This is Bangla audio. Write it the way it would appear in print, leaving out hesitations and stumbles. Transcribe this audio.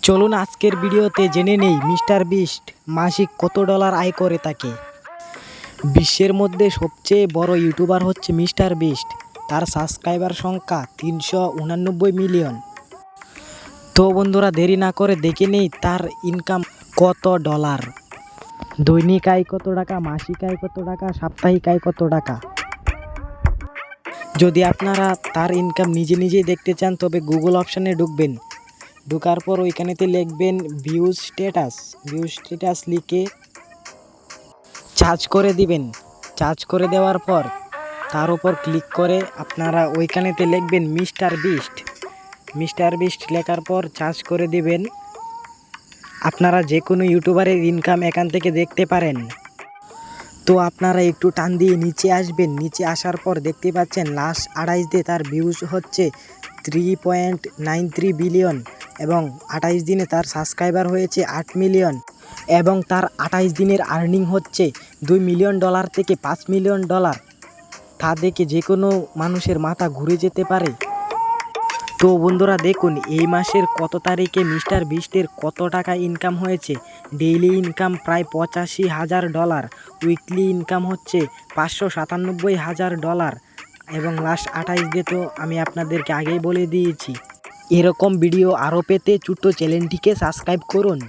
চলুন আজকের ভিডিওতে জেনে নেই মিস্টার বিস্ট মাসিক কত ডলার আয় করে থাকে। বিশ্বের মধ্যে সবচেয়ে বড় ইউটিউবার হচ্ছে মিস্টার বিস্ট। তার সাবস্ক্রাইবার সংখ্যা 389 মিলিয়ন। তো বন্ধুরা দেরি না করে দেখে নেই তার ইনকাম কত ডলার। দৈনিক আয় কত টাকা, মাসিক আয় কত টাকা, সাপ্তাহিক আয় কত টাকা। যদি আপনারা তার ইনকাম নিজে নিজেই দেখতে চান তবে গুগল অপশানে ঢুকবেন। ঢোকার পর ওইখানেতে লিখবেন ভিউজ স্ট্যাটাস লিখে সার্চ করে দিবেন। সার্চ করে দেওয়ার পর তার উপর ক্লিক করে আপনারা ওইখানেতে লিখবেন মিস্টার বিস্ট লেখার পর সার্চ করে দিবেন। আপনারা যে কোনো ইউটিউবারের ইনকাম এখান থেকে দেখতে পারেন। তো আপনারা একটু টান দিয়ে নিচে আসবেন। নিচে আসার পর দেখতে পাচ্ছেন লাস্ট 28 দিনে তার ভিউজ হচ্ছে 3.93 বিলিয়ন এবং 28 দিনে তার সাবস্ক্রাইবার হয়েছে 8 মিলিয়ন এবং তার 28 দিনের আর্নিং হচ্ছে $2 মিলিয়ন থেকে $5 মিলিয়ন। তা দেখে যে কোনো মানুষের মাথা ঘুরে যেতে পারে। তো বন্ধুরা দেখুন এই মাসের কত তারিখে মিস্টার বিস্টের কত টাকা ইনকাম হয়েছে। ডেইলি ইনকাম প্রায় $85,000, উইকলি ইনকাম হচ্ছে $597,000 এবং লাস্ট 28 দিয়ে তো আমি আপনাদেরকে আগেই বলে দিয়েছি। এরকম ভিডিও আরও পেতে ছোট্ট চ্যানেলটিকে সাবস্ক্রাইব করুন।